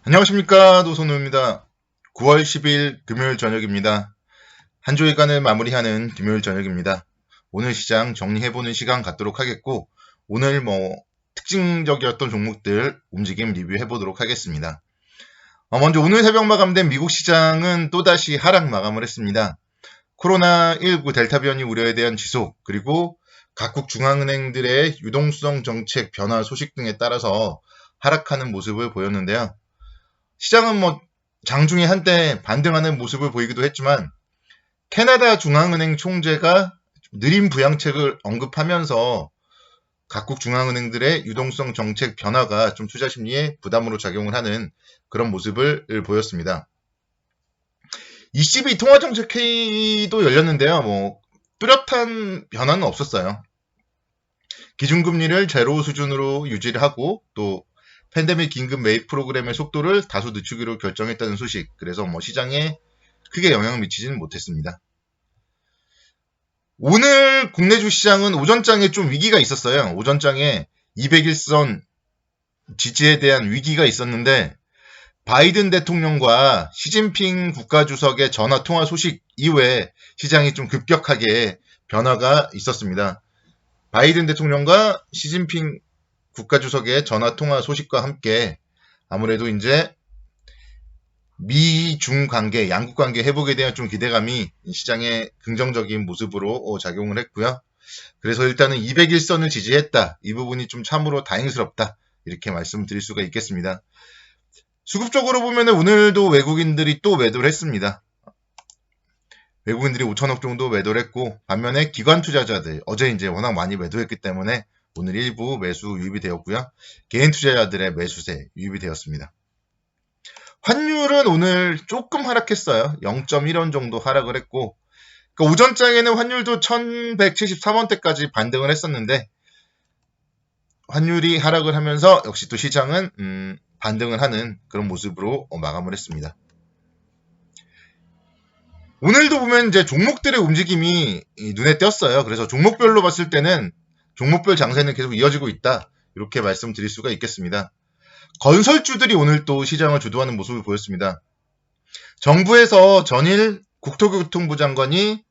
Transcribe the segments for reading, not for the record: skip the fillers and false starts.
안녕하십니까, 노선우입니다. 9월 10일 금요일 저녁입니다. 한 주일간을 마무리하는 금요일 저녁입니다. 오늘 시장 정리해보는 시간 갖도록 하겠고, 오늘 특징적이었던 종목들 움직임 리뷰해보도록 하겠습니다. 먼저 오늘 새벽 마감된 미국 시장은 또다시 하락 마감을 했습니다. 코로나19 델타 변이 우려에 대한 지속, 그리고 각국 중앙은행들의 유동성 정책 변화 소식 등에 따라서 하락하는 모습을 보였는데요. 시장은 장중에 한때 반등하는 모습을 보이기도 했지만 캐나다 중앙은행 총재가 느린 부양책을 언급하면서 각국 중앙은행들의 유동성 정책 변화가 좀 투자 심리에 부담으로 작용을 하는 그런 모습을 보였습니다. ECB 통화정책회의도 열렸는데요. 뚜렷한 변화는 없었어요. 기준금리를 제로 수준으로 유지를 하고 또 팬데믹 긴급 매입 프로그램의 속도를 다소 늦추기로 결정했다는 소식. 그래서 시장에 크게 영향을 미치지는 못했습니다. 오늘 국내 주시장은 오전장에 좀 위기가 있었어요. 오전장에 200일선 지지에 대한 위기가 있었는데 바이든 대통령과 시진핑 국가주석의 전화 통화 소식 이후에 시장이 좀 급격하게 변화가 있었습니다. 바이든 대통령과 시진핑 국가주석의 전화통화 소식과 함께 아무래도 이제 미중 관계, 양국 관계 회복에 대한 좀 기대감이 시장의 긍정적인 모습으로 작용을 했고요. 그래서 일단은 200일선을 지지했다. 이 부분이 좀 참으로 다행스럽다. 이렇게 말씀드릴 수가 있겠습니다. 수급적으로 보면 오늘도 외국인들이 또 매도를 했습니다. 외국인들이 5천억 정도 매도를 했고 반면에 기관 투자자들 어제 이제 워낙 많이 매도했기 때문에 오늘 일부 매수 유입이 되었고요. 개인 투자자들의 매수세 유입이 되었습니다. 환율은 오늘 조금 하락했어요. 0.1원 정도 하락을 했고 그러니까 오전장에는 환율도 1173원대까지 반등을 했었는데 환율이 하락을 하면서 역시 또 시장은 반등을 하는 그런 모습으로 마감을 했습니다. 오늘도 보면 이제 종목들의 움직임이 눈에 띄었어요. 그래서 종목별로 봤을 때는 종목별 장세는 계속 이어지고 있다. 이렇게 말씀드릴 수가 있겠습니다. 건설주들이 오늘 또 시장을 주도하는 모습을 보였습니다. 정부에서 전일 국토교통부 장관이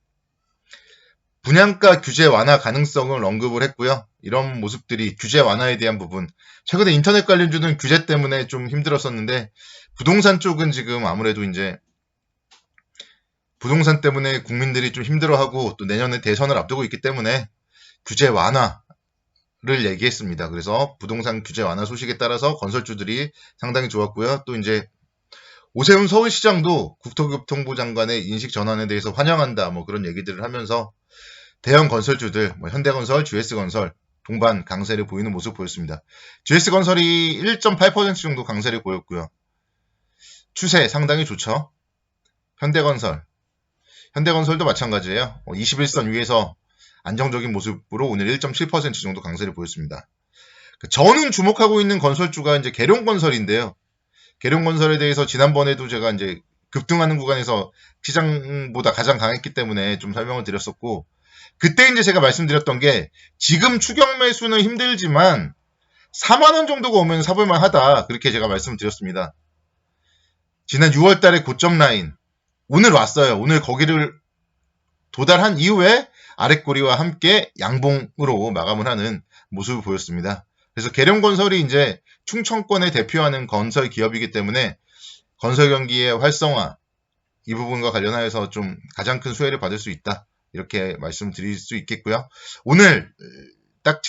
분양가 규제 완화 가능성을 언급을 했고요. 이런 모습들이 규제 완화에 대한 부분. 최근에 인터넷 관련주는 규제 때문에 좀 힘들었었는데 부동산 쪽은 지금 아무래도 이제 부동산 때문에 국민들이 좀 힘들어하고 또 내년에 대선을 앞두고 있기 때문에 규제 완화를 얘기했습니다. 그래서 부동산 규제 완화 소식에 따라서 건설주들이 상당히 좋았고요. 또 이제 오세훈 서울시장도 국토교통부 장관의 인식 전환에 대해서 환영한다. 그런 얘기들을 하면서 대형 건설주들, 현대건설, GS건설 동반 강세를 보이는 모습 보였습니다. GS건설이 1.8% 정도 강세를 보였고요. 추세 상당히 좋죠. 현대건설도 마찬가지예요. 21선 위에서 안정적인 모습으로 오늘 1.7% 정도 강세를 보였습니다. 저는 주목하고 있는 건설주가 이제 계룡건설인데요. 계룡건설에 대해서 지난번에도 제가 이제 급등하는 구간에서 시장보다 가장 강했기 때문에 좀 설명을 드렸었고, 그때 이제 제가 말씀드렸던 게 지금 추격 매수는 힘들지만 4만원 정도가 오면 사볼만 하다. 그렇게 제가 말씀드렸습니다. 지난 6월 달에 고점 라인, 오늘 왔어요. 오늘 거기를 도달한 이후에 아랫꼬리와 함께 양봉으로 마감을 하는 모습을 보였습니다. 그래서 계룡건설이 이제 충청권을 대표하는 건설 기업이기 때문에 건설 경기의 활성화 이 부분과 관련하여서 좀 가장 큰 수혜를 받을 수 있다. 이렇게 말씀드릴 수 있겠고요. 오늘 딱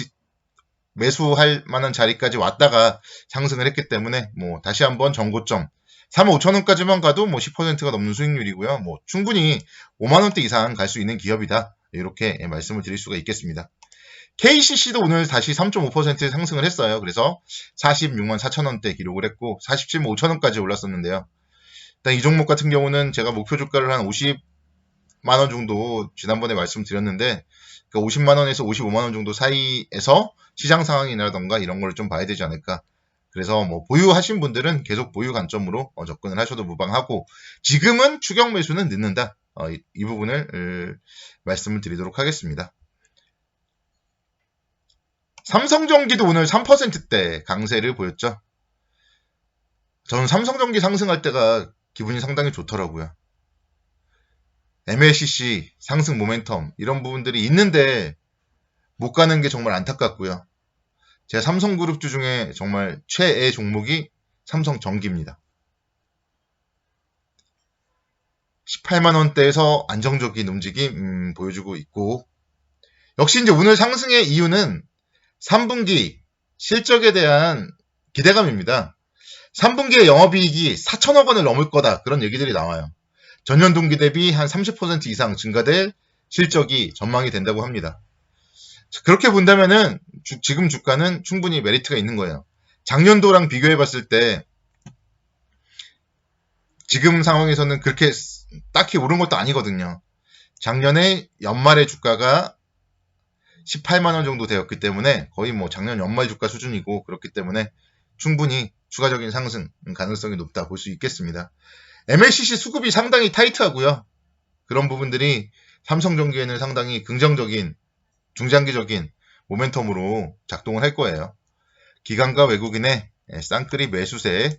매수할 만한 자리까지 왔다가 상승을 했기 때문에 다시 한번 정고점 35,000원까지만 가도 10%가 넘는 수익률이고요. 충분히 5만원대 이상 갈 수 있는 기업이다. 이렇게 말씀을 드릴 수가 있겠습니다. KCC도 오늘 다시 3.5% 상승을 했어요. 그래서 46만 4천원대 기록을 했고 47만 5천원까지 올랐었는데요. 일단 이 종목 같은 경우는 제가 목표 주가를 한 50만원 정도 지난번에 말씀드렸는데 50만원에서 55만원 정도 사이에서 시장 상황이라던가 이런 걸 좀 봐야 되지 않을까. 그래서 보유하신 분들은 계속 보유 관점으로 접근을 하셔도 무방하고 지금은 추격 매수는 늦는다. 이 부분을 말씀을 드리도록 하겠습니다. 삼성전기도 오늘 3%대 강세를 보였죠. 저는 삼성전기 상승할 때가 기분이 상당히 좋더라고요. MLCC 상승 모멘텀 이런 부분들이 있는데 못 가는 게 정말 안타깝고요. 제 삼성그룹주 중에 정말 최애 종목이 삼성전기입니다. 18만원대에서 안정적인 움직임 보여주고 있고, 역시 이제 오늘 상승의 이유는 3분기 실적에 대한 기대감입니다. 3분기의 영업이익이 4천억 원을 넘을 거다, 그런 얘기들이 나와요. 전년 동기 대비 한 30% 이상 증가될 실적이 전망이 된다고 합니다. 그렇게 본다면은 지금 주가는 충분히 메리트가 있는 거예요. 작년도랑 비교해 봤을 때 지금 상황에서는 그렇게 딱히 오른 것도 아니거든요. 작년에 연말의 주가가 18만원 정도 되었기 때문에 거의 뭐 작년 연말 주가 수준이고, 그렇기 때문에 충분히 추가적인 상승 가능성이 높다 볼 수 있겠습니다. MLCC 수급이 상당히 타이트하고요. 그런 부분들이 삼성전기에는 상당히 긍정적인 중장기적인 모멘텀으로 작동을 할 거예요. 기관과 외국인의 쌍끌이 매수세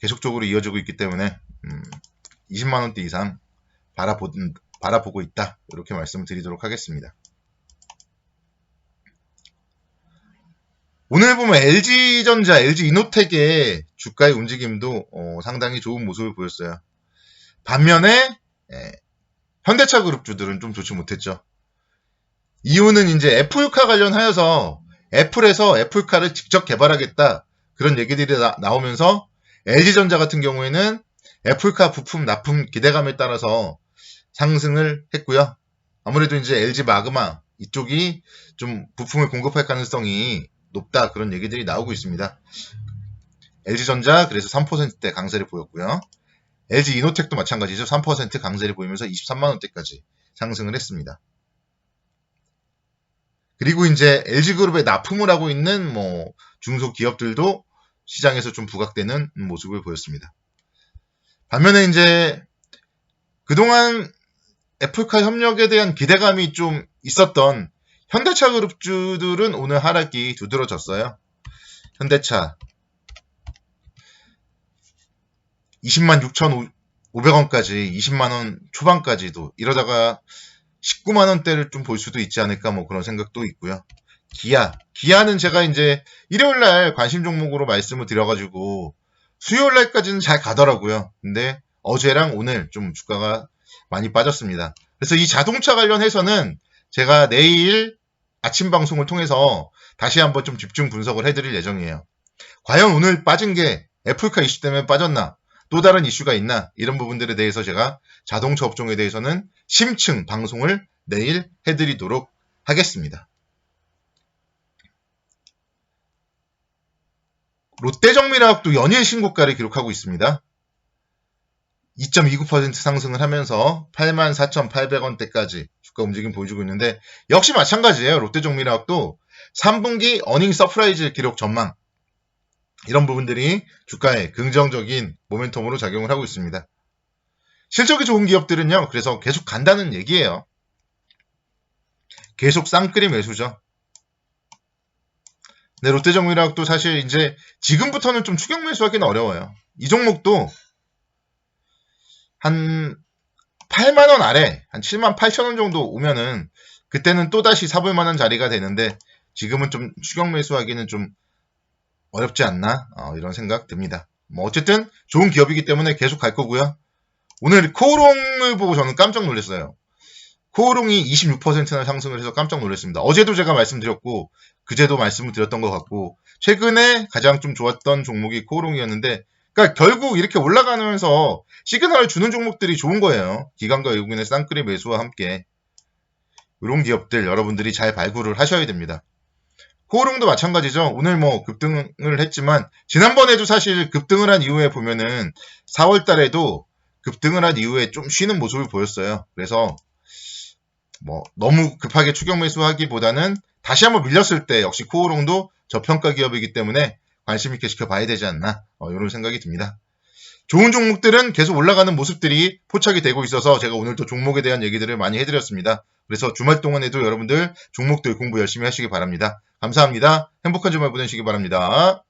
계속적으로 이어지고 있기 때문에 20만원대 이상 바라보고 있다, 이렇게 말씀을 드리도록 하겠습니다. 오늘 보면 LG전자, LG이노텍의 주가의 움직임도 상당히 좋은 모습을 보였어요. 반면에 현대차 그룹주들은 좀 좋지 못했죠. 이유는 이제 애플카 관련하여서 애플에서 애플카를 직접 개발하겠다, 그런 얘기들이 나오면서 LG전자 같은 경우에는 애플카 부품 납품 기대감에 따라서 상승을 했고요. 아무래도 이제 LG 마그마 이쪽이 좀 부품을 공급할 가능성이 높다, 그런 얘기들이 나오고 있습니다. LG전자 그래서 3%대 강세를 보였고요. LG이노텍도 마찬가지죠. 3% 강세를 보이면서 23만원대까지 상승을 했습니다. 그리고 이제 LG그룹에 납품을 하고 있는 뭐 중소기업들도 시장에서 좀 부각되는 모습을 보였습니다. 반면에 이제 그동안 애플카 협력에 대한 기대감이 좀 있었던 현대차 그룹주들은 오늘 하락이 두드러졌어요. 현대차 20만 6,500원까지 20만원 초반까지도, 이러다가 19만원대를 좀 볼 수도 있지 않을까, 뭐 그런 생각도 있고요. 기아는 제가 이제 일요일날 관심 종목으로 말씀을 드려가지고 수요일날까지는 잘 가더라고요. 근데 어제랑 오늘 좀 주가가 많이 빠졌습니다. 그래서 이 자동차 관련해서는 제가 내일 아침 방송을 통해서 다시 한번 좀 집중 분석을 해드릴 예정이에요. 과연 오늘 빠진 게 애플카 이슈 때문에 빠졌나, 또 다른 이슈가 있나, 이런 부분들에 대해서 제가 자동차 업종에 대해서는 심층 방송을 내일 해드리도록 하겠습니다. 롯데정밀화학도 연일 신고가를 기록하고 있습니다. 2.29% 상승을 하면서 84,800원대까지 주가 움직임 보여주고 있는데, 역시 마찬가지예요. 롯데정밀화학도 3분기 어닝 서프라이즈 기록 전망, 이런 부분들이 주가에 긍정적인 모멘텀으로 작용을 하고 있습니다. 실적이 좋은 기업들은요, 그래서 계속 간다는 얘기예요. 계속 쌍끌이 매수죠. 근데 롯데정밀화학도 사실 이제 지금부터는 좀 추격 매수하기는 어려워요. 이 종목도 한 8만원 아래, 한 7만 8천원 정도 오면은 그때는 또다시 사볼 만한 자리가 되는데, 지금은 좀 추격 매수하기는 좀 어렵지 않나, 이런 생각 듭니다. 뭐 어쨌든 좋은 기업이기 때문에 계속 갈 거고요. 오늘 코오롱을 보고 저는 깜짝 놀랐어요. 코오롱이 26%나 상승을 해서 깜짝 놀랐습니다. 어제도 제가 말씀드렸고 그제도 말씀을 드렸던 것 같고, 최근에 가장 좀 좋았던 종목이 코오롱이었는데, 그러니까 결국 이렇게 올라가면서 시그널을 주는 종목들이 좋은 거예요. 기관과 외국인의 쌍끌이 매수와 함께 이런 기업들 여러분들이 잘 발굴을 하셔야 됩니다. 코오롱도 마찬가지죠. 오늘 뭐 급등을 했지만 지난번에도 사실 급등을 한 이후에 보면은 4월 달에도 급등을 한 이후에 좀 쉬는 모습을 보였어요. 그래서 뭐 너무 급하게 추격 매수하기보다는 다시 한번 밀렸을 때 역시 코오롱도 저평가 기업이기 때문에 관심 있게 지켜봐야 되지 않나, 이런 생각이 듭니다. 좋은 종목들은 계속 올라가는 모습들이 포착이 되고 있어서 제가 오늘도 종목에 대한 얘기들을 많이 해드렸습니다. 그래서 주말 동안에도 여러분들 종목들 공부 열심히 하시기 바랍니다. 감사합니다. 행복한 주말 보내시기 바랍니다.